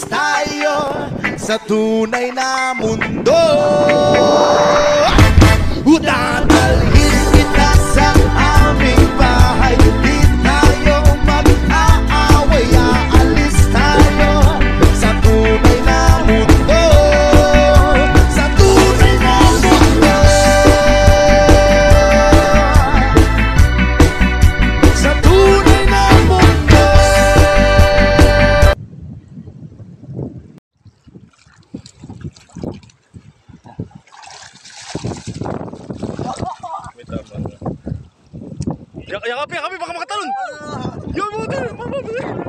tayo sa tunay na mundo. Dadalhin kita sa aming bahay, di tayo mag-aaway, aalis tayo sa tunay na mundo. Sa tunay na mundo. Sa tunay na mundo. Yakapin, baka makatalon! Yan, mga talon!